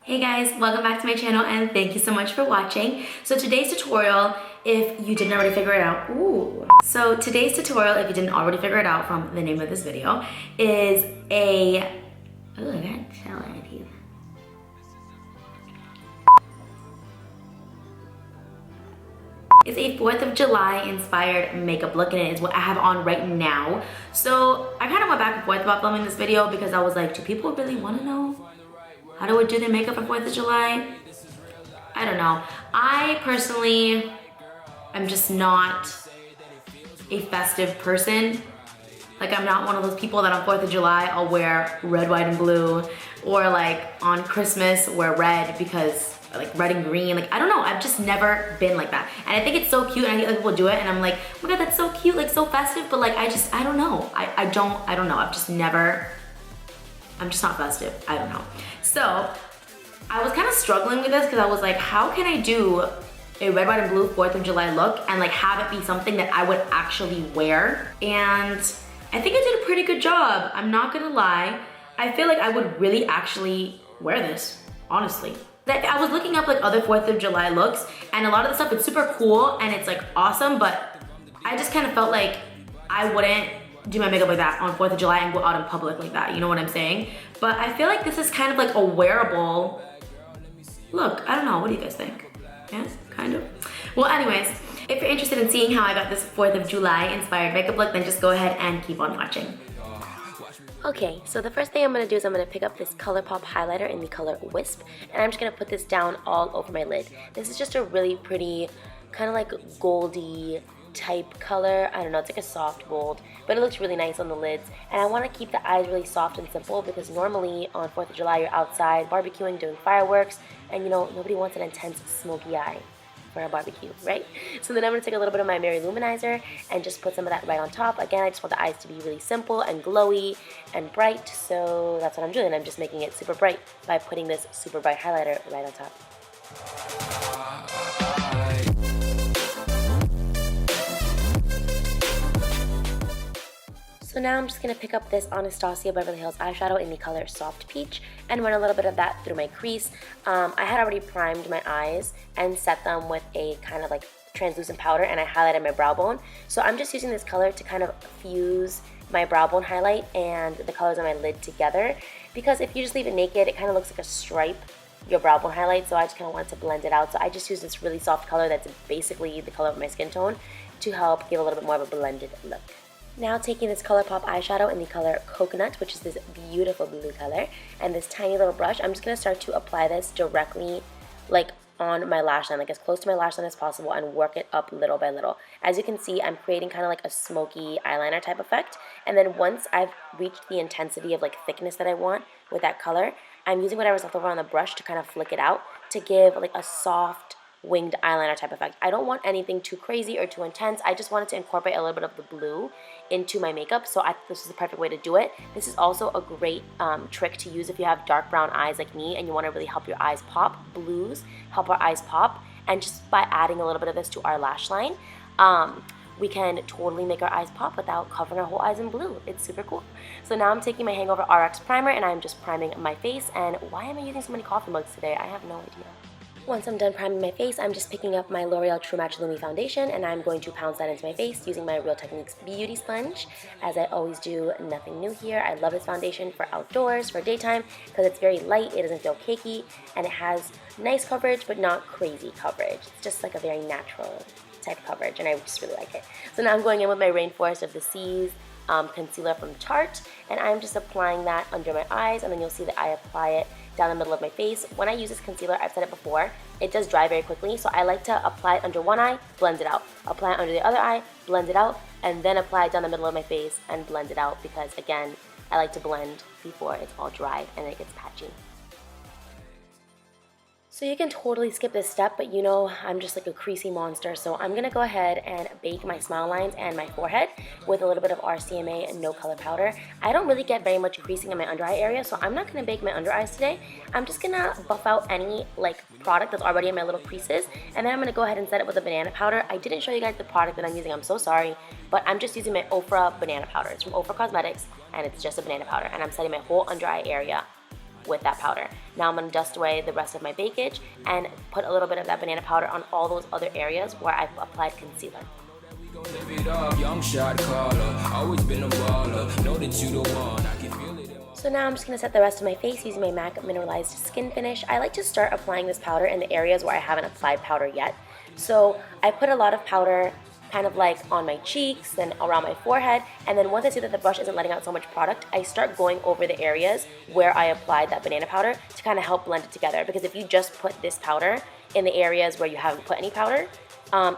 Hey guys, welcome back to my channel and thank you so much for watching. So today's tutorial, if you didn't already figure it out, from the name of this video, is a, I gotta tell it here. It's a 4th of July inspired makeup look and it is what I have on right now. So I kind of went back and forth about filming this video because I was like, do people really want to know how to do their makeup on 4th of July? I don't know. I personally am just not a festive person. Like, I'm not one of those people that on 4th of July I'll wear red, white, and blue, or like on Christmas wear red because like red and green. Like, I don't know, I've just never been like that. And I think it's so cute and I think other people do it and I'm like, oh my god, that's so cute, like so festive, but like I don't know. I don't know. I'm just not festive. I don't know. So I was kind of struggling with this because I was like, how can I do a red, white, and blue 4th of July look and like have it be something that I would actually wear? And I think I did a pretty good job. I'm not gonna lie. I feel like I would really actually wear this, honestly. Like, I was looking up like other 4th of July looks and a lot of the stuff, it's super cool and it's like awesome, but I just kind of felt like I wouldn't do my makeup like that on 4th of July and go out in public like that, you know what I'm saying? But I feel like this is kind of like a wearable look. I don't know, what do you guys think? Yes, kind of. Well, anyways, if you're interested in seeing how I got this 4th of July inspired makeup look, then just go ahead and keep on watching. Okay, so the first thing I'm going to do is I'm going to pick up this Colourpop highlighter in the color Wisp, and I'm just going to put this down all over my lid. This is just a really pretty, kind of like goldy type color. I don't know, it's like a soft gold, but it looks really nice on the lids. And I want to keep the eyes really soft and simple because normally on 4th of July you're outside barbecuing, doing fireworks, and you know, nobody wants an intense smoky eye for a barbecue, right? So then I'm going to take a little bit of my Mary-Loumanizer and just put some of that right on top. Again, I just want the eyes to be really simple and glowy and bright, so that's what I'm doing. I'm just making it super bright by putting this super bright highlighter right on top. So now I'm just going to pick up this Anastasia Beverly Hills eyeshadow in the color Soft Peach and run a little bit of that through my crease. I had already primed my eyes and set them with a kind of like translucent powder and I highlighted my brow bone. So I'm just using this color to kind of fuse my brow bone highlight and the colors on my lid together, because if you just leave it naked, it kind of looks like a stripe, your brow bone highlight, so I just kind of want to blend it out. So I just use this really soft color that's basically the color of my skin tone to help give a little bit more of a blended look. Now taking this Colourpop eyeshadow in the color Coconut, which is this beautiful blue color, and this tiny little brush, I'm just going to start to apply this directly like on my lash line, like as close to my lash line as possible, and work it up little by little. As you can see, I'm creating kind of like a smoky eyeliner type effect, and then once I've reached the intensity of like thickness that I want with that color, I'm using whatever's left over on the brush to kind of flick it out to give like a soft winged eyeliner type effect. I don't want anything too crazy or too intense. I just wanted to incorporate a little bit of the blue into my makeup, so this is the perfect way to do it. This is also a great trick to use if you have dark brown eyes like me and you want to really help your eyes pop. Blues help our eyes pop, and just by adding a little bit of this to our lash line, we can totally make our eyes pop without covering our whole eyes in blue. It's super cool. So now I'm taking my Hangover RX primer and I'm just priming my face. And why am I using so many coffee mugs today? I have no idea. Once I'm done priming my face, I'm just picking up my L'Oreal True Match Lumi foundation and I'm going to pounce that into my face using my Real Techniques beauty sponge. As I always do, nothing new here. I love this foundation for outdoors, for daytime, because it's very light, it doesn't feel cakey, and it has nice coverage but not crazy coverage. It's just like a very natural type coverage and I just really like it. So now I'm going in with my Rainforest of the Seas concealer from Tarte, and I'm just applying that under my eyes, and then you'll see that I apply it down the middle of my face. When I use this concealer, I've said it before, it does dry very quickly, so I like to apply it under one eye, blend it out, apply it under the other eye, blend it out, and then apply it down the middle of my face and blend it out, because again, I like to blend before it's all dried and it gets patchy. So you can totally skip this step, but you know I'm just like a creasy monster, so I'm going to go ahead and bake my smile lines and my forehead with a little bit of RCMA No Color Powder. I don't really get very much creasing in my under eye area, so I'm not going to bake my under eyes today. I'm just going to buff out any like product that's already in my little creases, and then I'm going to go ahead and set it with a banana powder. I didn't show you guys the product that I'm using, I'm so sorry, but I'm just using my Ofra banana powder. It's from Ofra Cosmetics, and it's just a banana powder, and I'm setting my whole under eye area with that powder. Now I'm going to dust away the rest of my bakage and put a little bit of that banana powder on all those other areas where I've applied concealer. So now I'm just going to set the rest of my face using my MAC Mineralized Skin Finish. I like to start applying this powder in the areas where I haven't applied powder yet. So I put a lot of powder kind of like on my cheeks, then around my forehead, and then once I see that the brush isn't letting out so much product, I start going over the areas where I applied that banana powder to kind of help blend it together. Because if you just put this powder in the areas where you haven't put any powder,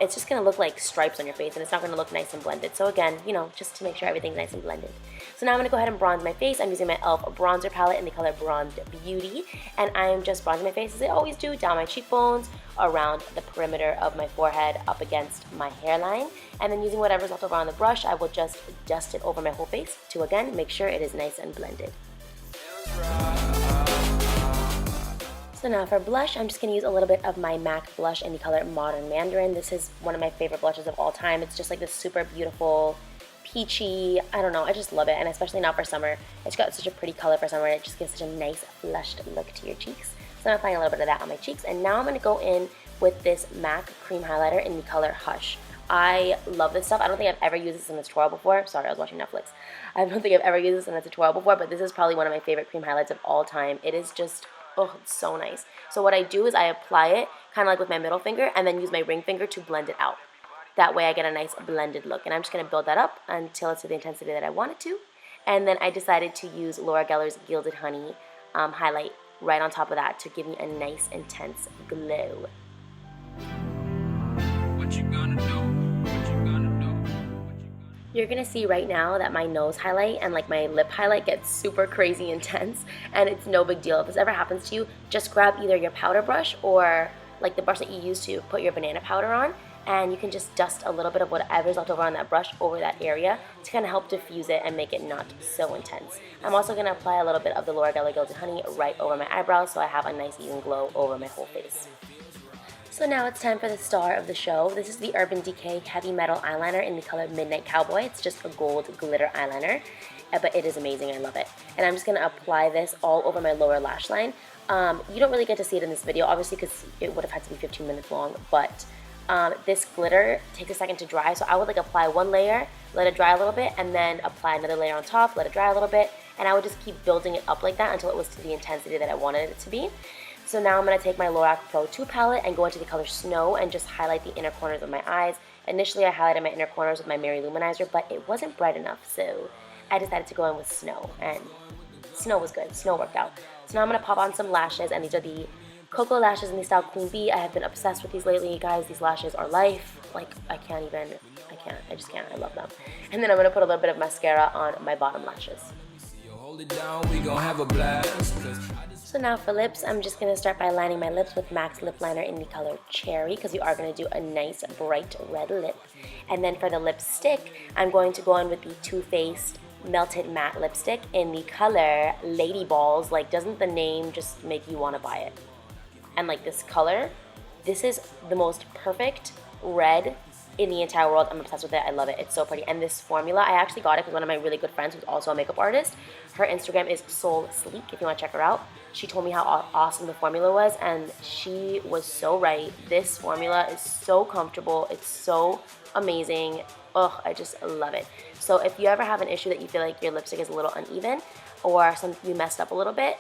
it's just going to look like stripes on your face and it's not going to look nice and blended. So again, you know, just to make sure everything's nice and blended. So now I'm going to go ahead and bronze my face. I'm using my e.l.f. bronzer palette in the color Bronzed Beauty, and I'm just bronzing my face as I always do, down my cheekbones, around the perimeter of my forehead, up against my hairline, and then using whatever's left over on the brush, I will just dust it over my whole face to again make sure it is nice and blended. So now for blush, I'm just going to use a little bit of my MAC blush in the color Modern Mandarin. This is one of my favorite blushes of all time. It's just like this super beautiful, peachy, I don't know, I just love it, and especially now for summer. It's got such a pretty color for summer, and it just gives such a nice flushed look to your cheeks. So I'm applying a little bit of that on my cheeks, and now I'm going to go in with this MAC cream highlighter in the color Hush. I love this stuff. I don't think I've ever used this in a tutorial before. Sorry, I was watching Netflix. I don't think I've ever used this in a tutorial before, but this is probably one of my favorite cream highlights of all time. It is just, oh, it's so nice. So what I do is I apply it kind of like with my middle finger and then use my ring finger to blend it out. That way I get a nice blended look, and I'm just going to build that up until it's to the intensity that I want it to. And then I decided to use L'Oreal's Gilded Honey highlight right on top of that to give me a nice intense glow. What you gonna do? What you gonna do? You're gonna see right now that my nose highlight and like my lip highlight gets super crazy intense, and it's no big deal. If this ever happens to you, just grab either your powder brush or like the brush that you use to put your banana powder on, and you can just dust a little bit of whatever's left over on that brush over that area to kind of help diffuse it and make it not so intense. I'm also going to apply a little bit of the L'Oreal Gilded Honey right over my eyebrows so I have a nice even glow over my whole face. So now it's time for the star of the show. This is the Urban Decay Heavy Metal Eyeliner in the color Midnight Cowboy. It's just a gold glitter eyeliner, but it is amazing. I love it. And I'm just going to apply this all over my lower lash line. You don't really get to see it in this video, obviously, because it would have had to be 15 minutes long, but this glitter takes a second to dry, so I would like apply one layer, let it dry a little bit, and then apply another layer on top, let it dry a little bit, and I would just keep building it up like that until it was to the intensity that I wanted it to be. So now I'm going to take my Loreal Pro 2 palette and go into the color Snow and just highlight the inner corners of my eyes. Initially I highlighted my inner corners with my Mary-Loumanizer, but it wasn't bright enough, so I decided to go in with Snow, and Snow was good. Snow worked out. So now I'm going to pop on some lashes, and these are the Koko Lashes in the style Queen Bee. I have been obsessed with these lately, you guys. These lashes are life. Like, I just can't. I love them. And then I'm going to put a little bit of mascara on my bottom lashes. So now for lips, I'm just going to start by lining my lips with MAC's lip liner in the color Cherry, because we are going to do a nice bright red lip. And then for the lipstick, I'm going to go in with the Too Faced Melted Matte Lipstick in the color Lady Balls. Like, doesn't the name just make you want to buy it? And like this color, this is the most perfect red in the entire world. I'm obsessed with it. I love it. It's so pretty. And this formula, I actually got it because one of my really good friends who's also a makeup artist, her Instagram is Soul Sleek, if you want to check her out. She told me how awesome the formula was, and she was so right. This formula is so comfortable. It's so amazing. Oh, I just love it. So if you ever have an issue that you feel like your lipstick is a little uneven, or you messed up a little bit,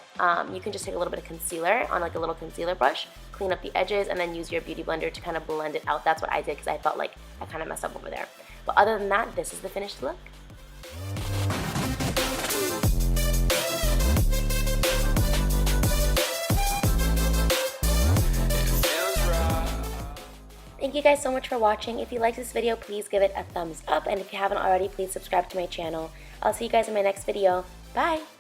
you can just take a little bit of concealer on like a little concealer brush, clean up the edges, and then use your beauty blender to kind of blend it out. That's what I did because I felt like I kind of messed up over there. But other than that, this is the finished look. Thank you guys so much for watching. If you liked this video, please give it a thumbs up, and if you haven't already, please subscribe to my channel. I'll see you guys in my next video. Bye!